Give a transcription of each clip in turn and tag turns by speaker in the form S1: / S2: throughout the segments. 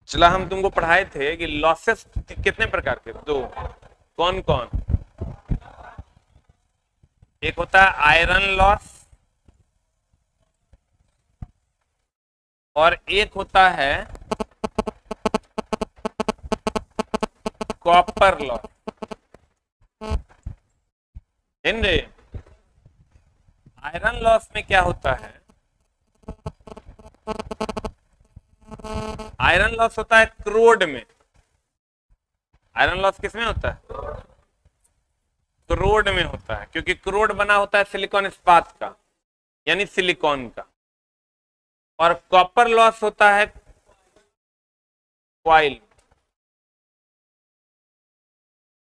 S1: चला हम तुमको पढ़ाए थे कि लॉसेस कितने प्रकार के, दो। कौन कौन? एक होता है आयरन लॉस और एक होता है कॉपर लॉस। रे आयरन लॉस में क्या होता है? आयरन लॉस होता है क्रोड में। आयरन लॉस किसमें होता है? क्रोड में होता है, क्योंकि क्रोड बना होता है सिलिकॉन इस्पात का, यानी सिलिकॉन का। और कॉपर लॉस होता है क्वाइल।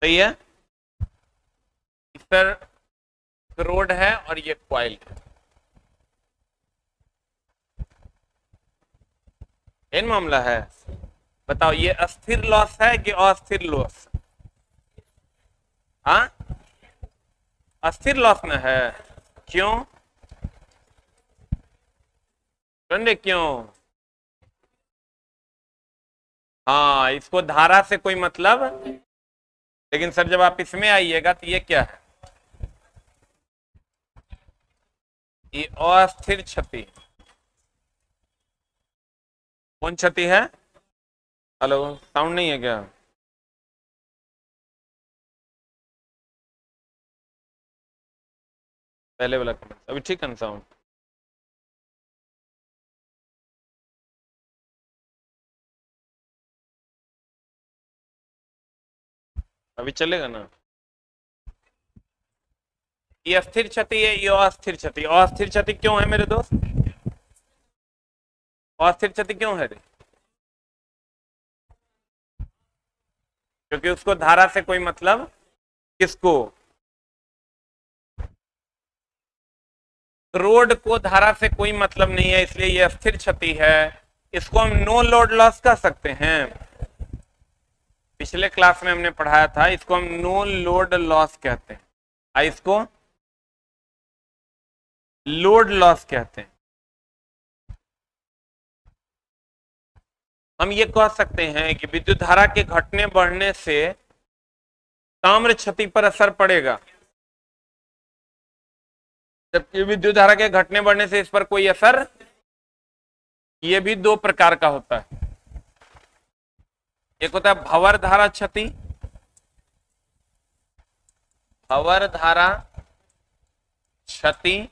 S1: सही है? इस पर क्रोड है और ये क्वाइल है। इन मामला है। बताओ ये अस्थिर लॉस है कि अस्थिर लॉस? हाँ, अस्थिर लॉस में है। क्यों? क्यों? हाँ, इसको धारा से कोई मतलब, लेकिन सर जब आप इसमें आइएगा तो ये क्या है? ये अस्थिर क्षति। कौन क्षति है? हेलो, साउंड नहीं है क्या? पहले वाला कमेंट अभी ठीक है ना साउंड? अभी चलेगा ना? ये अस्थिर क्षति है, ये अस्थिर क्षति। अस्थिर क्षति क्यों है मेरे दोस्त? अस्थिर क्षति क्यों है रे? क्योंकि उसको धारा से कोई मतलब। किसको? रोड को धारा से कोई मतलब नहीं है, इसलिए ये अस्थिर क्षति है। इसको हम नो लोड लॉस कह सकते हैं। पिछले क्लास में हमने पढ़ाया था, इसको हम नो लोड लॉस कहते हैं। इसको लोड लॉस कहते हैं। हम ये कह सकते हैं कि विद्युत धारा के घटने बढ़ने से ताम्र क्षति पर असर पड़ेगा, जबकि विद्युत धारा के घटने बढ़ने से इस पर कोई असर। ये भी दो प्रकार का होता है। एक होता है भंवर धारा क्षति, भंवर धारा क्षति,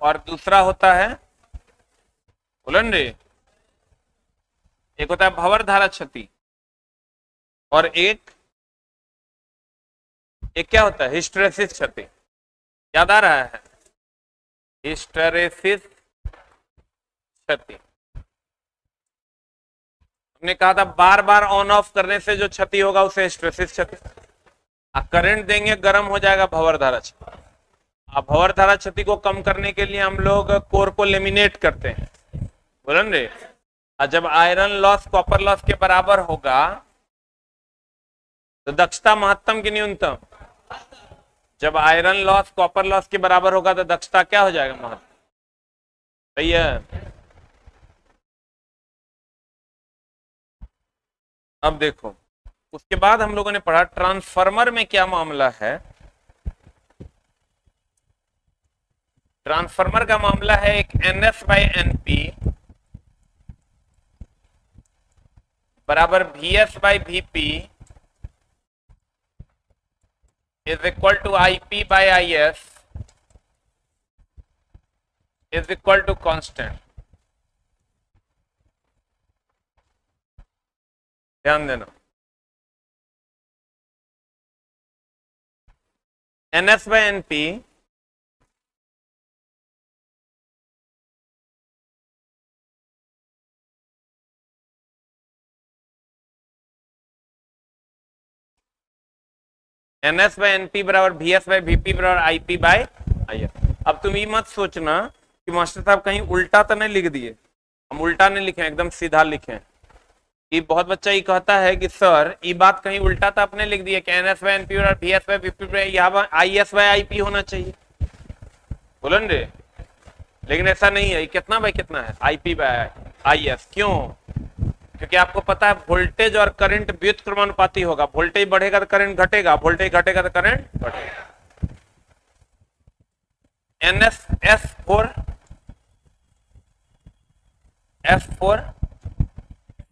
S1: और दूसरा होता है बोलन रे, एक होता है भंवर धारा क्षति और एक क्या होता है? हिस्टेरेसिस क्षति। याद आ रहा है? हिस्टेरेसिस क्षति। हमने कहा था बार बार ऑन ऑफ करने से जो क्षति होगा उसे हिस्टेरेसिस क्षति। करंट देंगे गर्म हो जाएगा भंवर धारा क्षति। भंवर धारा क्षति को कम करने के लिए हम लोग कोर को लेमिनेट करते हैं, बोलन रे। जब आयरन लॉस कॉपर लॉस के बराबर होगा तो दक्षता महत्तम की न्यूनतम। जब आयरन लॉस कॉपर लॉस के बराबर होगा तो दक्षता क्या हो जाएगा? महत्तम। सही है? अब देखो, उसके बाद हम लोगों ने पढ़ा ट्रांसफार्मर में क्या मामला है। ट्रांसफार्मर का मामला है एक NS/NP बराबर VS/VP is equal to IP/IS is equal to constant। ध्यान देना, NS/NP NS/NP बराबर VS/VP बराबर IP/IS। अब तुम ये मत सोचना कि मास्टर साहब कहीं उल्टा तो नहीं लिख दिए। हम उल्टा नहीं लिखे, एकदम सीधा लिखे। ये बहुत बच्चा ये कहता है कि सर ये बात कहीं उल्टा तो आपने लिख दिया कि NS/NP बराबर VS/VP, यहाँ IS/IP होना चाहिए, बोलन रे। लेकिन ऐसा नहीं है। कितना बाई कितना है? IP/IS। क्यों? क्योंकि आपको पता है वोल्टेज और करंट व्युत्क्रमानुपाती होगा, वोल्टेज बढ़ेगा तो करंट घटेगा, वोल्टेज घटेगा तो करंट बढ़ेगा। NS S4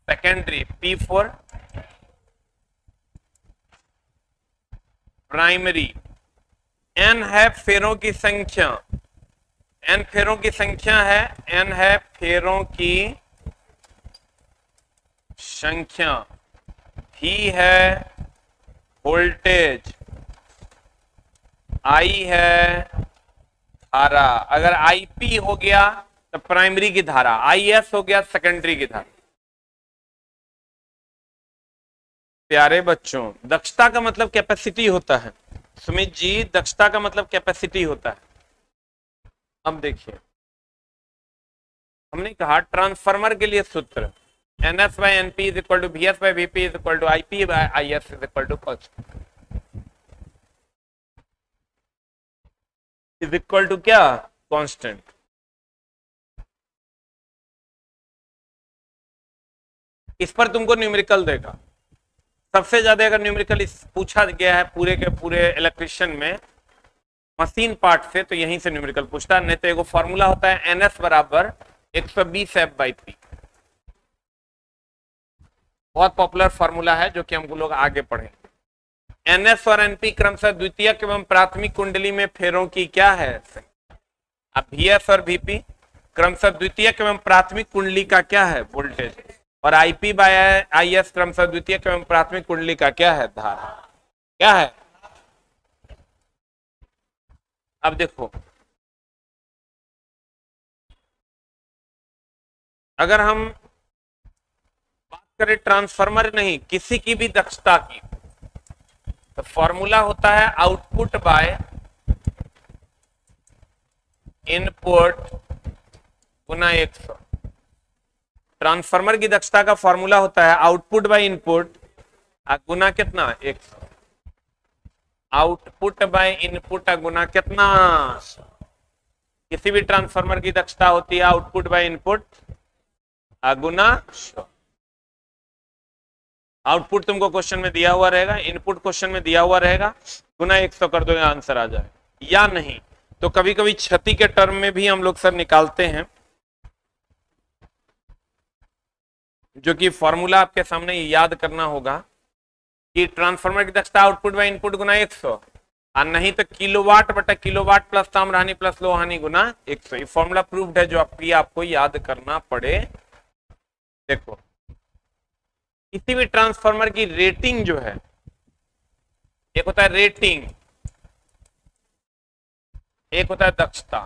S1: secondary, P4 primary. N है फेरों की संख्या, N फेरों की संख्या है, N है फेरों की संख्या। V है वोल्टेज, I है धारा। अगर IP हो गया तो प्राइमरी की धारा, IS हो गया सेकेंडरी की धारा। प्यारे बच्चों, दक्षता का मतलब कैपेसिटी होता है। सुमित जी, दक्षता का मतलब कैपेसिटी होता है। अब देखिए, हमने कहा ट्रांसफार्मर के लिए सूत्र NS by NP is equal to VS by VP is equal to IP by IS is equal to is equal to क्या, कांस्टेंट। इस पर तुमको न्यूमेरिकल देगा। सबसे ज्यादा अगर न्यूमेरिकल पूछा गया है पूरे के पूरे इलेक्ट्रिशियन में मशीन पार्ट से, तो यहीं से न्यूमेरिकल पूछता है। नहीं तो एगो फॉर्मूला होता है NS बराबर 120 F/P, बहुत पॉपुलर फॉर्मूला है जो कि हम लोग आगे पढ़ेंगे। NS और NP क्रमशः द्वितीयक एवं प्राथमिक कुंडली में फेरों की क्या है। अब VS और VP क्रमशः द्वितीयक एवं प्राथमिक कुंडली का क्या है, वोल्टेज। और IP बाय IS क्रमशः द्वितीयक एवं प्राथमिक कुंडली का क्या है, धारा। क्या है। अब देखो, अगर हम बात करें ट्रांसफार्मर नहीं किसी की भी दक्षता की, तो फॉर्मूला होता है output by input Guna 100। Transformer की दक्षता का फॉर्मूला होता है आउटपुट बाय इनपुट गुना कितना, 100। आउटपुट बाय इनपुट गुना कितना, किसी भी ट्रांसफार्मर की दक्षता होती है output by input Guna 100। Output तुमको क्वेश्चन में दिया हुआ रहेगा, इनपुट क्वेश्चन में दिया हुआ रहेगा, गुना 100 कर दो, आंसर आ जाए। या नहीं तो कभी कभी क्षति के टर्म में भी हम लोग सर निकालते हैं, जो कि फॉर्मूला आपके सामने याद करना होगा कि ट्रांसफार्मर की दक्षता आउटपुट बाय इनपुट गुना 100, और नहीं तो किलोवाट बटा किलोवाट प्लस ताम्रहानि प्लस लोहानी गुना 100। ये फॉर्मूला प्रूव्ड है जो आपको याद करना पड़े। देखो, किसी भी ट्रांसफार्मर की रेटिंग जो है, एक होता है रेटिंग, एक होता है दक्षता।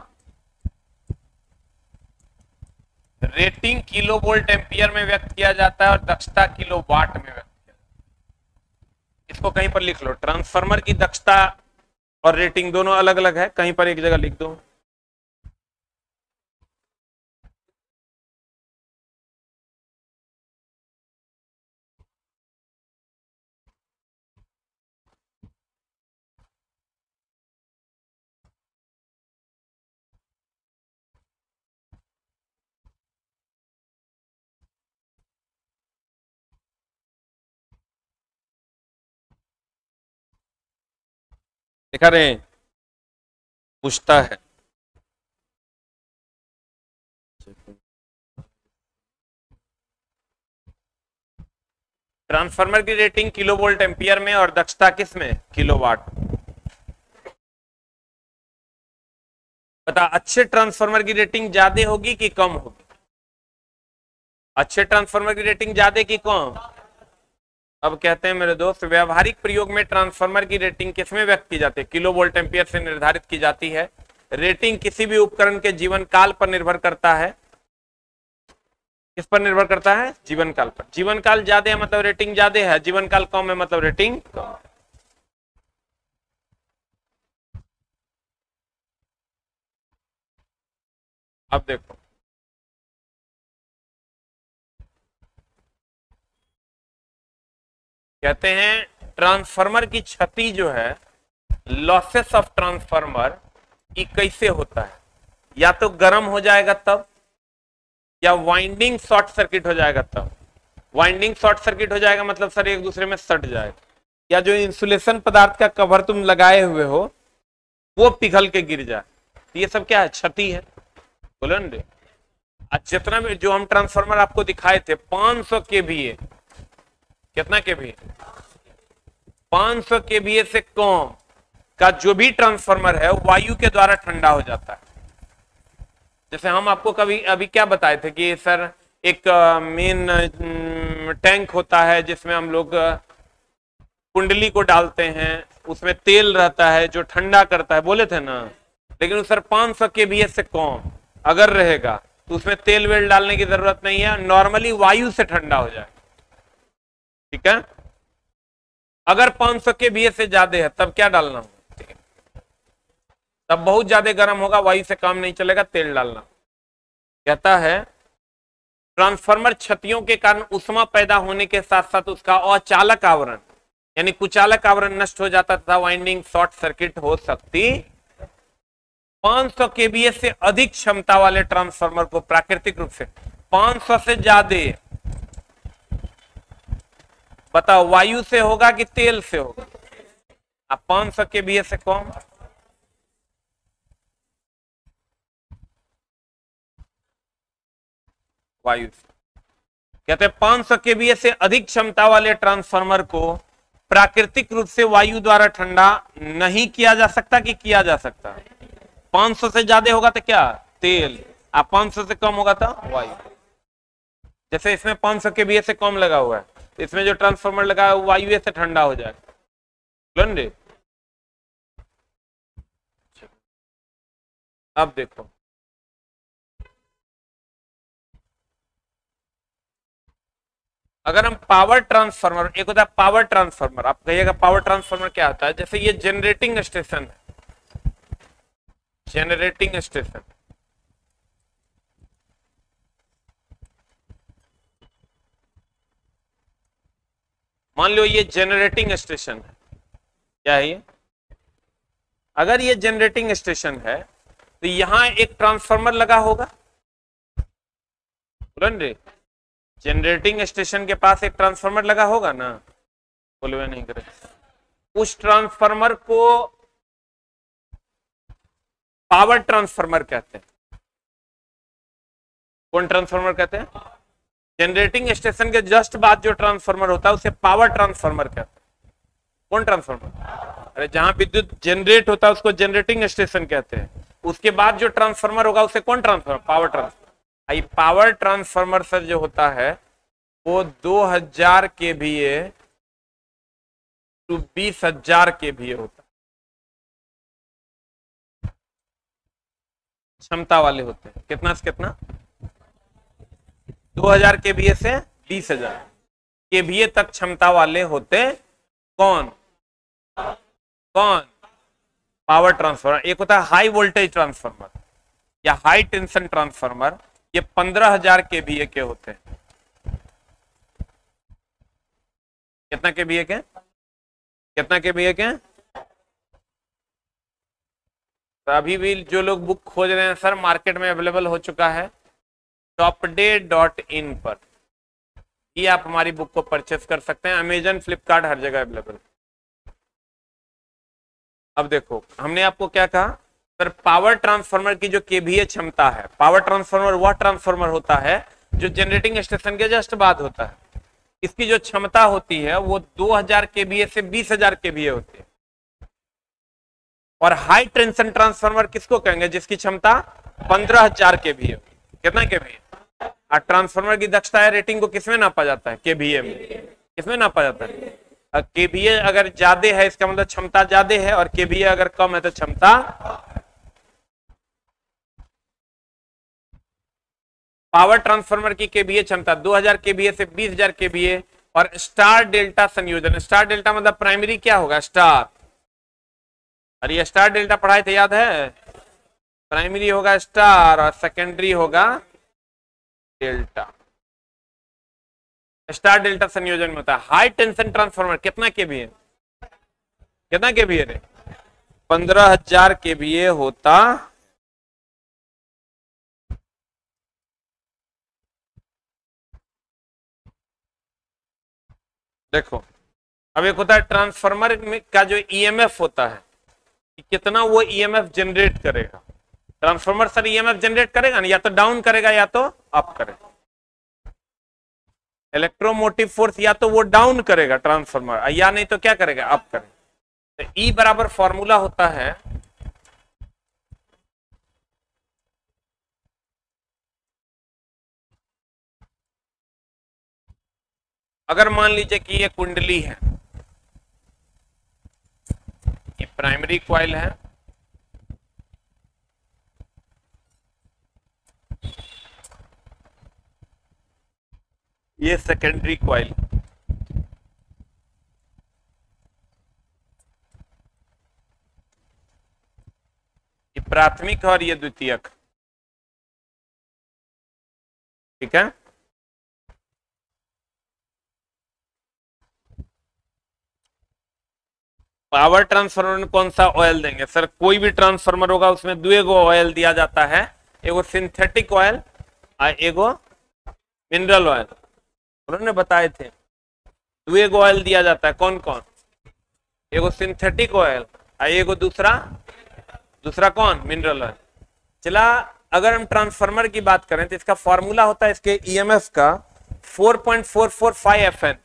S1: रेटिंग किलो वोल्ट एम्पियर में व्यक्त किया जाता है और दक्षता किलो वाट में व्यक्त किया जाता है। इसको कहीं पर लिख लो, ट्रांसफार्मर की दक्षता और रेटिंग दोनों अलग अलग है, कहीं पर एक जगह लिख दो। दिखा रहे हैं, पूछता है। ट्रांसफार्मर की रेटिंग किलो वोल्ट एम्पियर में और दक्षता किस में, किलोवाट। बता, अच्छे ट्रांसफार्मर की रेटिंग ज्यादा होगी कि कम होगी। अच्छे ट्रांसफार्मर की रेटिंग ज्यादा कि कम। अब कहते हैं मेरे दोस्त, व्यवहारिक प्रयोग में ट्रांसफार्मर की रेटिंग किसमें व्यक्त की जाती है, किलो वोल्ट एम्पियर से निर्धारित की जाती है। रेटिंग किसी भी उपकरण के जीवन काल पर निर्भर करता है। किस पर निर्भर करता है, जीवन काल पर। जीवन काल ज्यादा है मतलब रेटिंग ज्यादा है, जीवन काल कम है मतलब रेटिंग कम है। अब देखो, कहते हैं ट्रांसफार्मर की क्षति जो है, लॉसेस ऑफ ट्रांसफार्मर, ये कैसे होता है। या तो गर्म हो जाएगा तब, या वाइंडिंग शॉर्ट सर्किट हो जाएगा तब। वाइंडिंग शॉर्ट सर्किट हो जाएगा, मतलब सर एक दूसरे में सट जाएगा, या जो इंसुलेशन पदार्थ का कवर तुम लगाए हुए हो वो पिघल के गिर जाए, तो ये सब क्या है, क्षति है। बोलो ना, आज जितना भी जो हम ट्रांसफार्मर आपको दिखाए थे 500 केवीए, कितना केवीए, 500 केवीए से कम का जो भी ट्रांसफार्मर है वायु के द्वारा ठंडा हो जाता है। जैसे हम आपको कभी अभी क्या बताए थे कि सर एक मेन टैंक होता है जिसमें हम लोग कुंडली को डालते हैं, उसमें तेल रहता है जो ठंडा करता है, बोले थे ना। लेकिन सर 500 केवीए से कम अगर रहेगा तो उसमें तेल वेल डालने की जरूरत नहीं है, नॉर्मली वायु से ठंडा हो जाए। ठीक है, अगर 500 केवीए से ज्यादा है तब क्या डालना होगा, तब बहुत ज्यादा गर्म होगा, वायु से काम नहीं चलेगा, तेल डालना। कहता है ट्रांसफार्मर क्षतियों के कारण उष्मा पैदा होने के साथ साथ उसका अचालक आवरण यानी कुचालक आवरण नष्ट हो जाता तथा वाइंडिंग शॉर्ट सर्किट हो सकती। 500 केवीए से अधिक क्षमता वाले ट्रांसफार्मर को प्राकृतिक रूप से 500 से ज्यादा, बताओ वायु से होगा कि तेल से होगा, अब 500 केवीए से कम, वायु से। कहते हैं 500 केवीए से अधिक क्षमता वाले ट्रांसफार्मर को प्राकृतिक रूप से वायु द्वारा ठंडा नहीं किया जा सकता कि किया जा सकता। 500 से ज्यादा होगा तो क्या, तेल, आप 500 से कम होगा तो वायु। जैसे इसमें 500 केवीए से कम लगा हुआ है, इसमें जो ट्रांसफार्मर लगा है वो वायु से ठंडा हो जाएगा। अब देखो अगर हम पावर ट्रांसफार्मर, एक होता है पावर ट्रांसफार्मर, आप कहिएगा पावर ट्रांसफार्मर क्या होता है। जैसे ये जनरेटिंग स्टेशन है, जनरेटिंग स्टेशन, मान लो ये जनरेटिंग स्टेशन है, क्या है ये, अगर ये जनरेटिंग स्टेशन है तो यहां एक ट्रांसफार्मर लगा होगा, जनरेटिंग स्टेशन के पास एक ट्रांसफार्मर लगा होगा ना, बोलवे नहीं करे। उस ट्रांसफार्मर को पावर ट्रांसफार्मर कहते हैं। कौन ट्रांसफार्मर कहते हैं, जनरेटिंग स्टेशन के जस्ट बाद जो ट्रांसफार्मर होता है उसे पावर ट्रांसफार्मर कहते हैं। कौन ट्रांसफार्मर, अरे जहां विद्युत जनरेट होता है उसको जनरेटिंग स्टेशन कहते हैं, उसके बाद जो ट्रांसफार्मर होगा उसे कौन transformer, power transformer. Power transformer sir जो होता है वो 2000 केवीए टू 20,000 केवीए होता है, क्षमता वाले होते हैं। कितना से कितना, 2000 केवीए से 20,000 केवीए तक क्षमता वाले होते कौन, कौन, पावर ट्रांसफार्मर। एक होता है हाई वोल्टेज ट्रांसफार्मर या हाई टेंशन ट्रांसफार्मर, ये 15,000 केवीए के होते हैं। कितना केवीए के, कितना केवीए के, तो अभी भी जो लोग बुक खोज रहे हैं सर मार्केट में अवेलेबल हो चुका है topday.in पर, ये आप हमारी बुक को परचेस कर सकते हैं। अमेजन, फ्लिपकार्ट, हर जगह अवेलेबल। अब देखो हमने आपको क्या कहा सर, पावर ट्रांसफार्मर की जो केवीए क्षमता है, पावर ट्रांसफार्मर वह ट्रांसफार्मर होता है जो जनरेटिंग स्टेशन के जस्ट बाद होता है, इसकी जो क्षमता होती है वो 2000 केवीए से 20,000 केवीए होती है। और हाई टेंशन ट्रांसफार्मर किसको कहेंगे, जिसकी क्षमता 15,000 केवीए। कितना केवीए, और ट्रांसफार्मर की दक्षता है रेटिंग को किसमें नापा जाता है, केवीए में। किसमें नापा जाता है, केवीए अगर ज्यादा है इसका मतलब क्षमता ज्यादा है, और केवीए अगर कम है तो क्षमता। पावर ट्रांसफार्मर की केवीए क्षमता 2000 केवीए से 20,000 केवीए। और स्टार डेल्टा संयोजन, स्टार डेल्टा मतलब प्राइमरी क्या होगा, स्टार, अरे ये स्टार डेल्टा पढ़ाए थे याद है, प्राइमरी होगा स्टार और सेकेंडरी होगा डेल्टा। स्टार डेल्टा संयोजन में होता है। हाई टेंशन ट्रांसफार्मर कितना केवीए, कितना केवीए रे, 15,000 केवीए होता। देखो, अब एक होता है ट्रांसफार्मर में का जो ईएमएफ होता है कि कितना वो ईएमएफ जनरेट करेगा। ट्रांसफार्मर सर ईएमएफ जनरेट करेगा ना, या तो डाउन करेगा या तो अप करेगा। इलेक्ट्रोमोटिव फोर्स या तो वो डाउन करेगा ट्रांसफार्मर, या नहीं तो क्या करेगा, अप करेगा। तो ई बराबर फॉर्मूला होता है अगर मान लीजिए कि ये कुंडली है, ये प्राइमरी कॉइल है, ये सेकेंडरी कॉइल, ये प्राथमिक और ये द्वितीयक, ठीक है। पावर ट्रांसफार्मर में कौन सा ऑयल देंगे सर? कोई भी ट्रांसफार्मर होगा उसमें दो एगो ऑयल दिया जाता है, एगो सिंथेटिक ऑयल और एगो मिनरल ऑयल। उन्होंने बताए थे दो एगो ऑयल दिया जाता है, कौन कौन? एगो सिंथेटिक ऑयल और एगो दूसरा दूसरा कौन? Mineral oil. चला, अगर हम ट्रांसफार्मर की बात करें तो इसका फॉर्मूला होता है इसके ईएमएफ का 4.445 FN।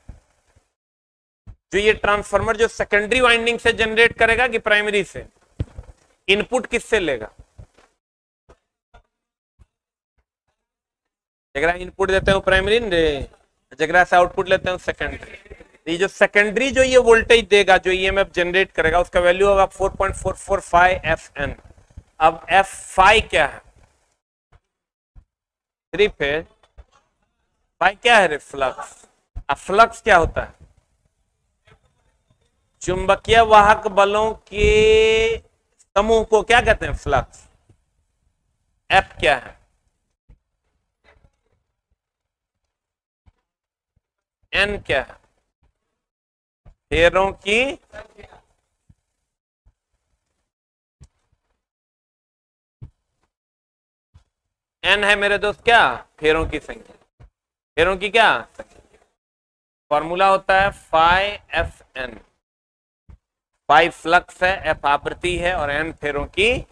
S1: जो ये ट्रांसफार्मर जो सेकेंडरी वाइंडिंग से जनरेट करेगा कि प्राइमरी से? इनपुट किससे लेगा? जगरा इनपुट देते हैं प्राइमरी रे, जगरा से आउटपुट लेते हैं सेकेंडरी। ये जो सेकेंडरी जो ये वोल्टेज देगा, जो ईएमएफ जनरेट करेगा, उसका वैल्यू होगा 4.445 FN। अब F5 क्या है? 3 फेज। फाई क्या है? फ्लक्स। अब फ्लक्स क्या होता है? चुंबकीय वाहक बलों के समूह को क्या कहते हैं? फ्लक्स। एफ क्या है? एन क्या है? फेरों की एन है मेरे दोस्त क्या? फेरों की संख्या। फेरों की क्या संख्या? फॉर्मूला होता है phi F N. Phi flux है, एफ आवृत्ति है और एन फेरों की।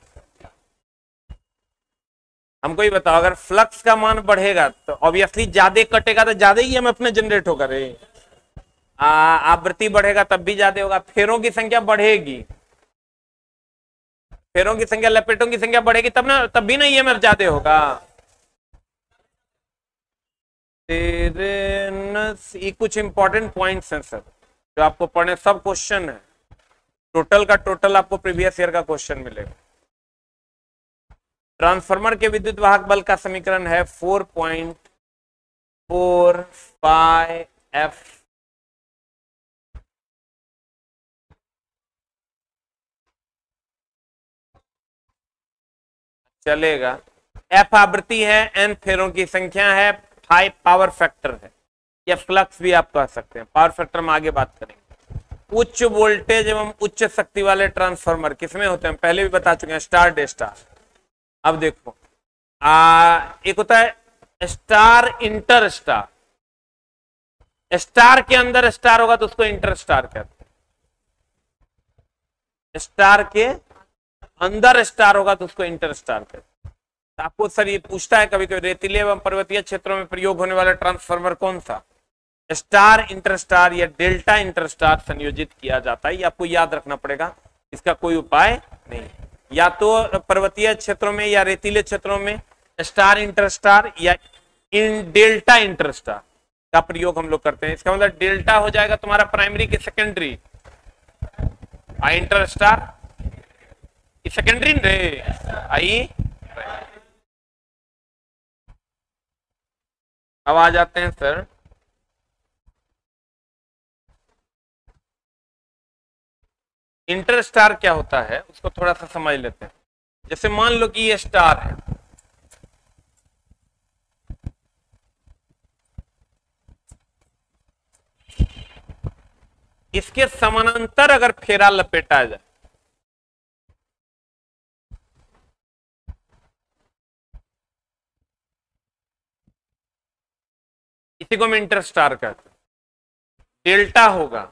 S1: हमको ही बताओ, अगर फ्लक्स का मान बढ़ेगा तो ऑब्वियसली ज्यादा कटेगा, तो ज्यादा ही हम अपने जनरेट होगा रे। आवृत्ति बढ़ेगा तब भी ज्यादा होगा। फेरों की संख्या बढ़ेगी, फेरों की संख्या, लपेटों की संख्या बढ़ेगी तब ना, तब भी ना ईएमएफ ज्यादा होगा। ये कुछ इंपॉर्टेंट पॉइंट्स हैं सर जो आपको पढ़ने, सब क्वेश्चन है, टोटल का टोटल आपको प्रीवियस ईयर का क्वेश्चन मिलेगा। ट्रांसफार्मर के विद्युत वाहक बल का समीकरण है 4.45 F। चलेगा। एफ आवृत्ति है, एन फेरों की संख्या है, 5 पावर फैक्टर है, या फ्लक्स भी आप कह सकते हैं। पावर फैक्टर में आगे बात करेंगे। उच्च वोल्टेज एवं उच्च शक्ति वाले ट्रांसफार्मर किसमें होते हैं? पहले भी बता चुके हैं, स्टार डे स्टार। अब देखो, एक होता है स्टार इंटर स्टार। स्टार के अंदर स्टार होगा तो उसको इंटर स्टार कहते हैं। स्टार के अंदर स्टार होगा तो उसको इंटर स्टार कहते हैं। तो आपको सर ये पूछता है कभी कभी, रेतीले एवं पर्वतीय क्षेत्रों में प्रयोग होने वाला ट्रांसफार्मर कौन सा? स्टार इंटरस्टार या डेल्टा इंटरस्टार संयोजित किया जाता है। ये आपको याद रखना पड़ेगा, इसका कोई उपाय नहीं। या तो पर्वतीय क्षेत्रों में या रेतीले क्षेत्रों में स्टार इंटरस्टार या डेल्टा इंटरस्टार का प्रयोग हम लोग करते हैं। इसका मतलब डेल्टा हो जाएगा तुम्हारा प्राइमरी के सेकेंडरी, इंटरस्टार सेकेंडरी रे आई। अब आ जाते हैं सर इंटरस्टार क्या होता है, उसको थोड़ा सा समझ लेते हैं। जैसे मान लो कि ये स्टार है, इसके समानांतर अगर फेरा लपेटा जाए, इसी को हम इंटरस्टार कहते हैं। डेल्टा होगा।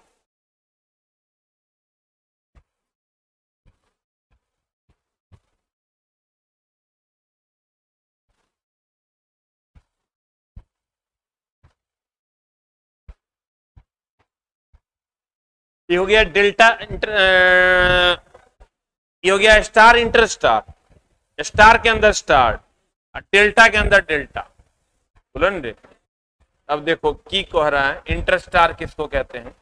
S1: ये हो गया डेल्टा ये हो गया स्टार इंटर स्टार, स्टार के अंदर स्टार और डेल्टा के अंदर डेल्टा। बुलन रे, अब देखो की कह रहा है इंटर स्टार किसको कहते हैं।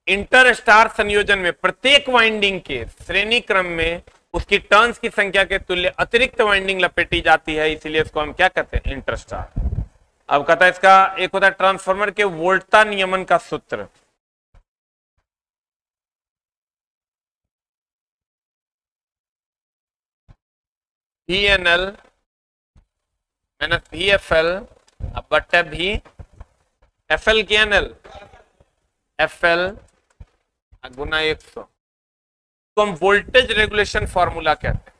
S1: इंटर स्टार संयोजन में प्रत्येक वाइंडिंग के श्रेणी क्रम में उसकी टर्न्स की संख्या के तुल्य अतिरिक्त वाइंडिंग लपेटी जाती है, इसीलिए इसको हम क्या कहते हैं, इंटर स्टार। अब कहता है इसका एक होता है ट्रांसफार्मर के वोल्टता नियमन का सूत्र। VNL माइनस VFL अब बट्टे भी FL की NL FL गुना 100 तो हम वोल्टेज रेगुलेशन फॉर्मूला कहते हैं।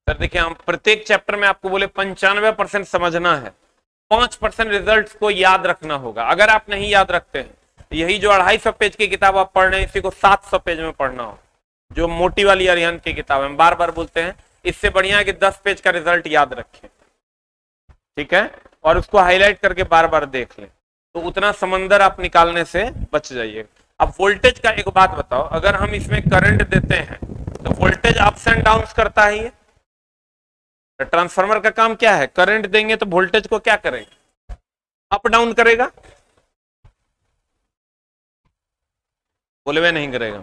S1: सर देखिए, हम प्रत्येक चैप्टर में आपको बोले 95% समझना है, 5% रिजल्ट्स को याद रखना होगा। अगर आप नहीं याद रखते हैं तो यही जो 250 पेज की किताब आप पढ़ रहे हैं इसी को 700 पेज में पढ़ना हो, जो मोटी वाली अरिहंत की किताब है। हम बार बार बोलते हैं इससे बढ़िया है कि 10 पेज का रिजल्ट याद रखें, ठीक है, और उसको हाईलाइट करके बार बार देख लें, तो उतना समंदर आप निकालने से बच जाइए। अब वोल्टेज का एक बात बताओ, अगर हम इसमें करंट देते हैं तो वोल्टेज अप्स एंड डाउन करता है ये। ट्रांसफार्मर का काम क्या है, करंट देंगे तो वोल्टेज को क्या करेगा, अप डाउन करेगा, बोले वे नहीं करेगा।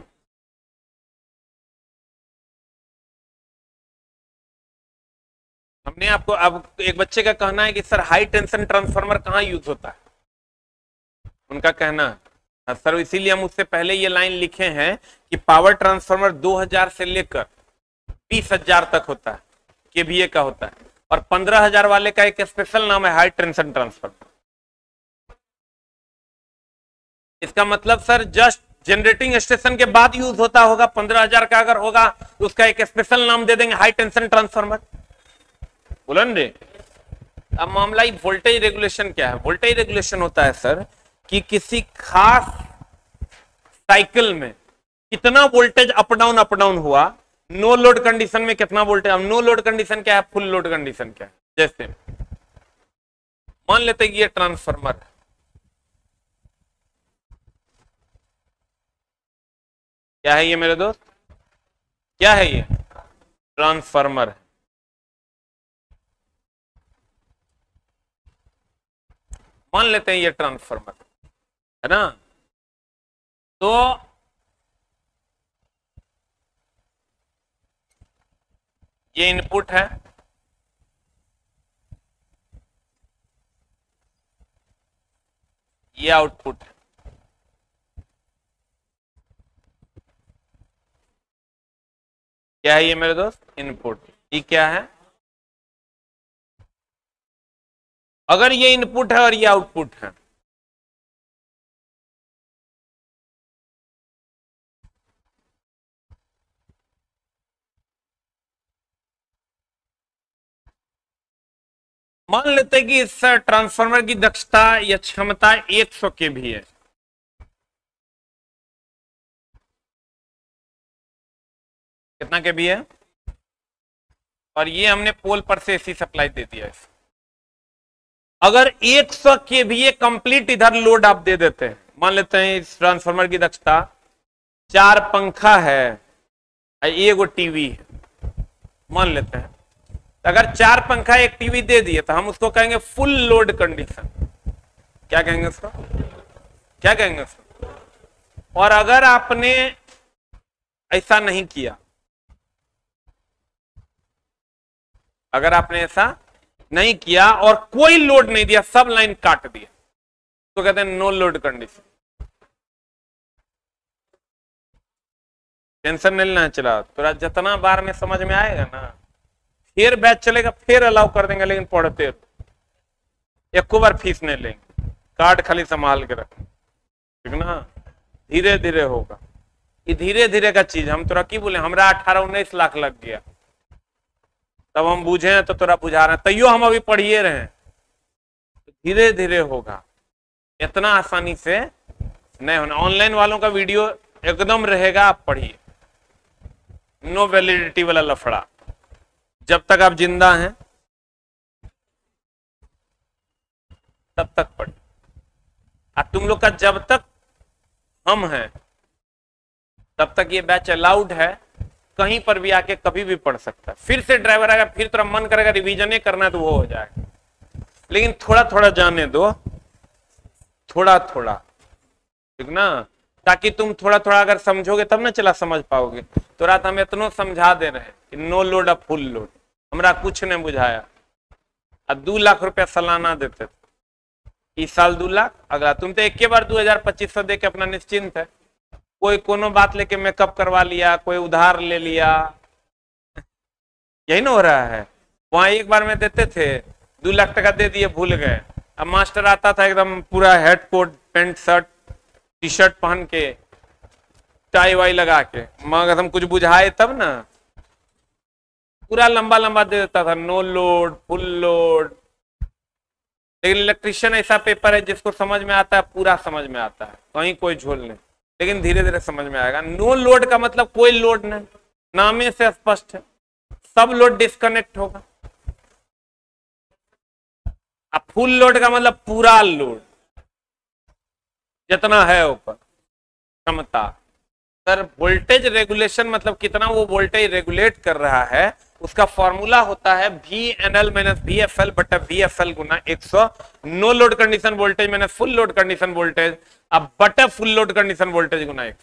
S1: हमने आपको, अब एक बच्चे का कहना है कि सर हाई टेंशन ट्रांसफार्मर कहां यूज होता है, उनका कहना है सर इसीलिए हम उससे पहले ये लाइन लिखे हैं कि पावर ट्रांसफार्मर 2000 से लेकर 20,000 तक होता है, केवीए का होता है, और 15,000 वाले का एक स्पेशल नाम है हाई टेंशन ट्रांसफार्मर। इसका मतलब सर जस्ट जनरेटिंग स्टेशन के बाद यूज होता होगा। 15,000 का अगर होगा तो उसका एक स्पेशल नाम दे देंगे हाई टेंशन ट्रांसफार्मर। बोलन रे, अब मामला वोल्टेज रेगुलेशन क्या है। वोल्टेज रेगुलेशन होता है सर कि किसी खास साइकिल में कितना वोल्टेज अप डाउन हुआ, नो लोड कंडीशन में कितना वोल्टेज। अब नो लोड कंडीशन क्या है, फुल लोड कंडीशन क्या है। जैसे मान लेते कि ये ट्रांसफार्मर, क्या है ये मेरे दोस्त, क्या है ये, ट्रांसफार्मर है। मान लेते हैं ये ट्रांसफार्मर है ना, तो ये इनपुट है, ये आउटपुट है। क्या है ये मेरे दोस्त, इनपुट। ये क्या है, अगर ये इनपुट है और ये आउटपुट है, मान लेते हैं कि इस ट्रांसफार्मर की दक्षता या क्षमता 100 केवी है। कितना केवी है, और ये हमने पोल पर से एसी सप्लाई दे दिया है। अगर 100 केवीए कंप्लीट इधर लोड आप दे देते हैं, मान लेते हैं इस ट्रांसफार्मर की दक्षता 4 पंखा है, एक टीवी है, मान लेते हैं, अगर 4 पंखा एक टीवी दे दिए तो हम उसको कहेंगे फुल लोड कंडीशन। क्या कहेंगे उसको, क्या कहेंगे उसको। और अगर आपने ऐसा नहीं किया, अगर आपने ऐसा नहीं किया और कोई लोड नहीं दिया, सब लाइन काट दिया, तो कहते हैं नो लोड कंडीशन। टेंशन नहीं लेना, चला तो जितना बार में समझ में आएगा ना, फिर बैच चलेगा, फिर अलाउ कर देंगे, लेकिन पढ़ते एक बार फीस नहीं लेंगे, कार्ड खाली संभाल के रखें, ठीक ना, धीरे धीरे होगा। ये धीरे धीरे का चीज। हम तोरा की बोले, हमरा 18-19 लाख लग गया, तब हम बुझे हैं तो तोरा बुझा रहे हैं, तैयो हम अभी पढ़िए रहे हैं। धीरे धीरे होगा, इतना आसानी से नहीं होना। ऑनलाइन वालों का वीडियो एकदम रहेगा, आप पढ़िए, नो वैलिडिटी वाला लफड़ा। जब तक आप जिंदा हैं तब तक पढ़िए। और तुम लोग का जब तक हम हैं तब तक ये बैच अलाउड है, कहीं पर भी आके कभी भी पढ़ सकता है। फिर से ड्राइवर आएगा, फिर तेरा मन करेगा रिवीजन करना है तो वो हो जाएगा, लेकिन थोड़ा थोड़ा जाने दो, थोड़ा थोड़ा, ठीक ना, ताकि तुम थोड़ा थोड़ा अगर समझोगे तब ना चला समझ पाओगे। तो रात हम इतना समझा दे रहे हैं कि नो लोड अब फुल लोड, हमरा कुछ नहीं बुझाया। अब 2 लाख रुपया सालाना देते थे, इस साल 2 लाख, अगला तुम तो एक के बार 2000-2500 दे के अपना निश्चिंत है। कोई कोनो बात लेके मेकअप करवा लिया, कोई उधार ले लिया, यही ना हो रहा है। वहां एक बार में देते थे 2 लाख टका दे दिए, भूल गए। अब मास्टर आता था एकदम पूरा head coat, pant shirt T shirt पहन के, टाई वाई लगा के, मगर हम कुछ बुझाए तब ना, पूरा लंबा लंबा दे देता था, नो लोड फुल लोड। लेकिन इलेक्ट्रिशियन ऐसा पेपर है जिसको समझ में आता है, पूरा समझ में आता है, कहीं कोई झोल नहीं, लेकिन धीरे धीरे समझ में आएगा। नो लोड का मतलब कोई लोड नहीं, नामे से स्पष्ट है, सब लोड डिस्कनेक्ट होगा। अब फुल लोड का मतलब पूरा लोड जितना है ऊपर क्षमता। सर वोल्टेज रेगुलेशन मतलब कितना वो वोल्टेज रेगुलेट कर रहा है, उसका फॉर्मूला होता है VNL माइनस VFL बटा VFL गुना 100। No load condition voltage minus full load condition voltage, अब बटा फुल लोड कंडीशन वोल्टेज गुना 100।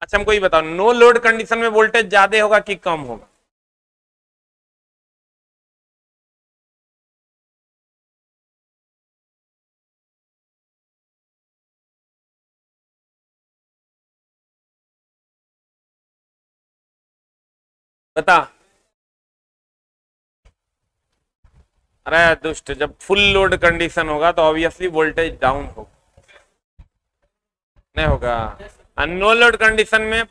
S1: अच्छा हमको ये बताओ, नो लोड कंडीशन में वोल्टेज ज्यादा होगा कि कम होगा? बता। अरे दुष्ट, जब फुल लोड कंडीशन होगा तो ऑब्वियसली वोल्टेज डाउन होगा, नहीं होगा। नो लोड कंडीशन में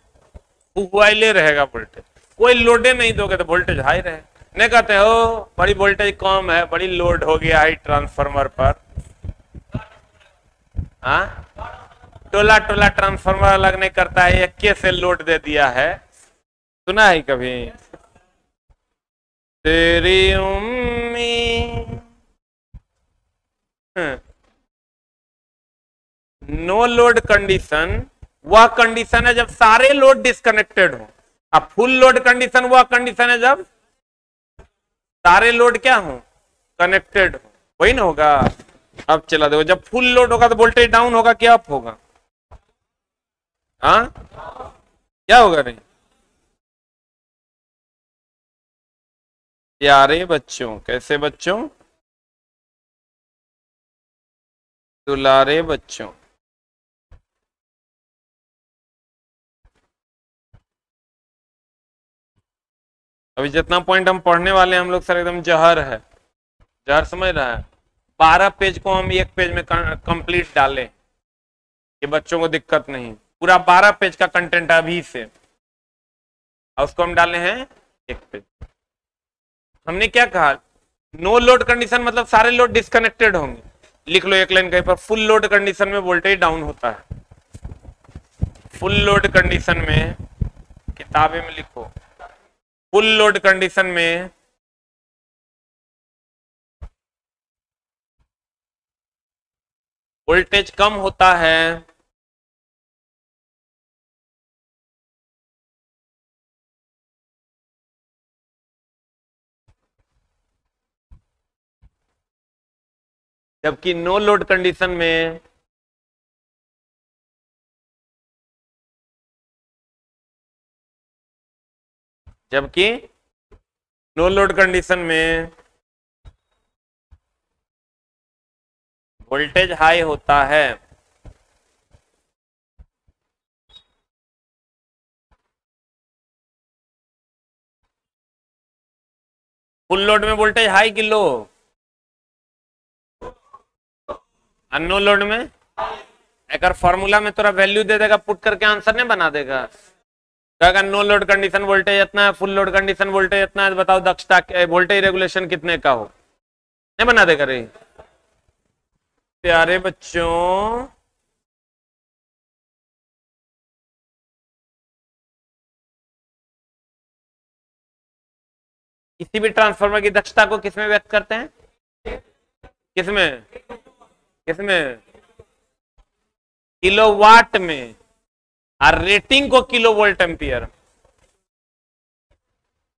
S1: ले रहेगा वोल्टेज, कोई लोडे नहीं दोगे तो वोल्टेज हाई रहे। नहीं कहते हो बड़ी वोल्टेज कम है, बड़ी लोड हो गया है ट्रांसफार्मर पर, हाँ टोला टोला ट्रांसफार्मर अलग नहीं करता है, एक से लोड दे दिया है, सुना है कभी? तेरी उम्मीद। नो लोड कंडीशन वह कंडीशन है जब सारे लोड डिस्कनेक्टेड हो, अब फुल लोड कंडीशन वह कंडीशन है जब सारे लोड क्या हो, कनेक्टेड हो, वही ना होगा। अब चला देखो, जब फुल लोड होगा तो वोल्टेज डाउन होगा क्या अप होगा? हाँ क्या होगा? नहीं प्यारे बच्चों, कैसे बच्चों? दुलारे बच्चों, अभी जितना पॉइंट हम पढ़ने वाले हैं हम लोग सर एकदम जहर है, जहर समझ रहा है। 12 पेज को हम एक पेज में कंप्लीट डालें कि बच्चों को दिक्कत नहीं, पूरा 12 पेज का कंटेंट अभी से, और उसको हम डाले हैं एक पेज। हमने क्या कहा, नो लोड कंडीशन मतलब सारे लोड डिस्कनेक्टेड होंगे, लिख लो एक लाइन कहीं पर, फुल लोड कंडीशन में वोल्टेज डाउन होता है। फुल लोड कंडीशन में, किताबे में लिखो, फुल लोड कंडीशन में वोल्टेज कम होता है, जबकि नो लोड कंडीशन में जबकि नो लोड कंडीशन में वोल्टेज हाई होता है। फुल लोड में वोल्टेज हाई कि लो, नो लोड में अगर फॉर्मूला में थोड़ा वैल्यू दे देगा, पुट करके आंसर नहीं बना देगा। कहेगा नो लोड कंडीशन वोल्टेज इतना है, फुल लोड कंडीशन वोल्टेज इतना है, बताओ दक्षता वोल्टेज रेगुलेशन कितने का हो, नहीं बना देगा रे। प्यारे बच्चों, किसी भी ट्रांसफार्मर की दक्षता को किसमें व्यक्त करते हैं? किसमें? किसमें? किलोवाट में, और रेटिंग को किलो वोल्ट एम्पियर।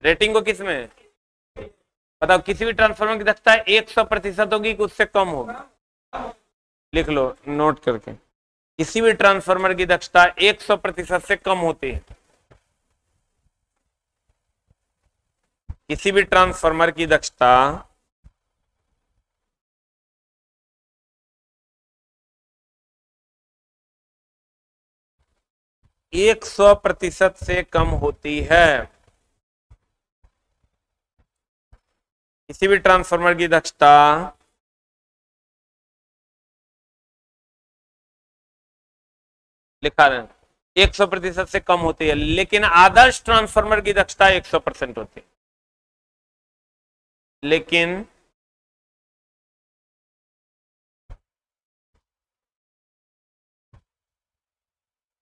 S1: रेटिंग को किसमें? बताओ, किसी भी ट्रांसफार्मर की दक्षता 100% होगी कि उससे कम होगी? लिख लो नोट करके, किसी भी ट्रांसफार्मर की दक्षता 100% से कम होती है। किसी भी ट्रांसफार्मर की दक्षता 100% से कम होती है। किसी भी ट्रांसफार्मर की दक्षता लिखा है 100% से कम होती है, लेकिन आदर्श ट्रांसफार्मर की दक्षता 100% होती है। लेकिन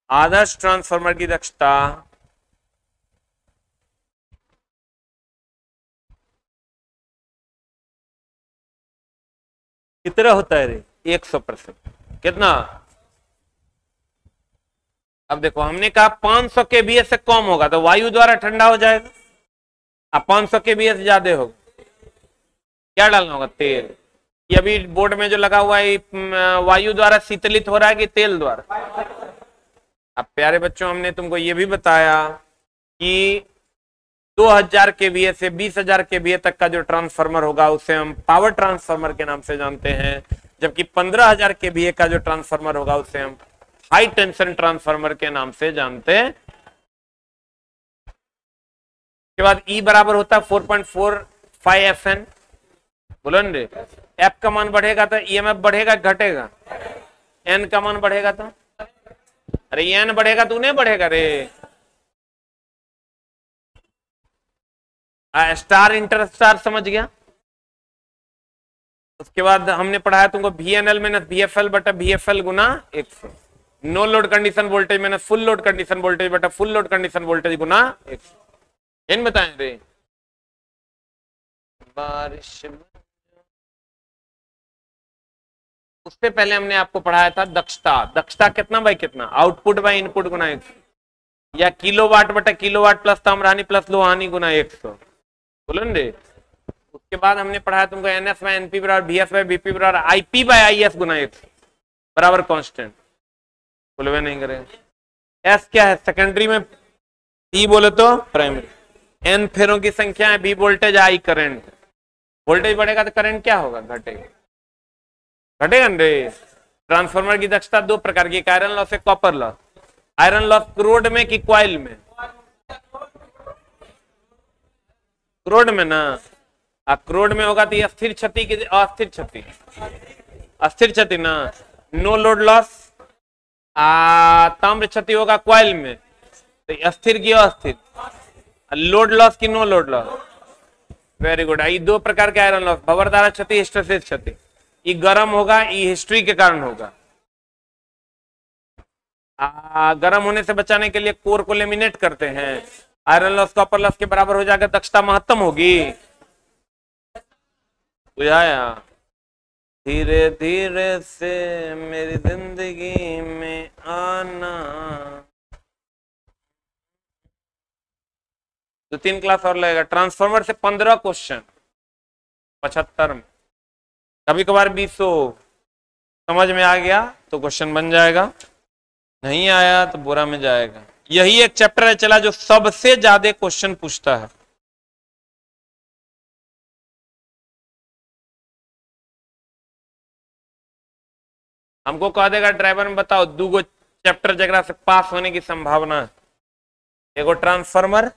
S1: आदर्श ट्रांसफार्मर की दक्षता कितना होता है रे? 100%। कितना? अब देखो, हमने कहा 500 केवीए से कम होगा तो वायु द्वारा ठंडा हो जाएगा, अब 500 केवीए से ज्यादा होगा, क्या डालना होगा? तेल। ये अभी बोर्ड में जो लगा हुआ है, वायु द्वारा शीतलित हो रहा है कि तेल द्वारा? अब प्यारे बच्चों, हमने तुमको ये भी बताया कि 2000 केवीए से 20,000 केवीए तक का जो ट्रांसफार्मर होगा उसे हम पावर ट्रांसफार्मर के नाम से जानते हैं, जबकि 15,000 केवीए का जो ट्रांसफार्मर होगा उसे हम हाई टेंशन ट्रांसफार्मर के नाम से जानते हैं। के बाद E बराबर होता है 4.45 FN। बोलो न रे, F का मान बढ़ेगा तो EMF बढ़ेगा घटेगा? N का मान बढ़ेगा तो? अरे N बढ़ेगा तो नहीं बढ़ेगा रे। स्टार इंटर स्टार समझ गया? उसके बाद हमने पढ़ाया तुमको VNL माइनस VFL बटा VFL गुना 100। No load condition voltage minus full load condition voltage बटा फुल लोड कंडीशन वोल्टेज गुना 100। इन बताएं रे। बारिश उससे पहले हमने आपको पढ़ाया था दक्षता। दक्षता कितना बाई कितना? आउटपुट बाई इनपुट गुना 100, या किलोवाट बटा किलोवाट प्लस ताम्रहानि प्लस लोहानी गुना 100। बोलो न रे। उसके बाद हमने पढ़ाया तुमको NS बाई NP बराबर VS बाई VP बराबर IP बाई IS गुना 100 बराबर कांस्टेंट। बोलो नहीं करेगा। S क्या है? सेकेंडरी में P बोले तो प्राइमरी। N फेरों की संख्या है, B voltage, I current. Voltage बढ़ेगा तो करंट क्या होगा? घटेगा। घटेगा न रे। ट्रांसफार्मर की दक्षता दो प्रकार की, आयरन लॉस है कॉपर लॉस। आयरन लॉस क्रोड में कि क्वाइल में? क्रोड में ना। क्रोड में होगा तो अस्थिर क्षति की अस्थिर क्षति? अस्थिर क्षति ना। No load loss. ताम्र क्षति होगा क्वाइल में, तो अस्थिर की अस्थिर। लोड लॉस की no load loss? Very good. ये दो प्रकार के आयरन लॉस, भंवरधारा क्षति, हिस्टैरिसीस क्षति। ये गर्म होगा, ये हिस्ट्री के कारण होगा। गर्म होने से बचाने के लिए कोर को लेमिनेट करते हैं। आयरन लॉस कॉपर लॉस के बराबर हो जाकर दक्षता महत्तम होगी। बुझाया? धीरे धीरे से मेरी जिंदगी में आना। 2-3 क्लास और लगेगा। ट्रांसफार्मर से 15 क्वेश्चन 75 में, कभी कभार 20 समझ में आ गया तो क्वेश्चन बन जाएगा, नहीं आया तो बोरा में जाएगा। यही एक चैप्टर है चला जो सबसे ज्यादा क्वेश्चन पूछता है। हमको कह देगा ड्राइवर में बताओ 2 चैप्टर जगह से पास होने की संभावना है। एगो ट्रांसफार्मर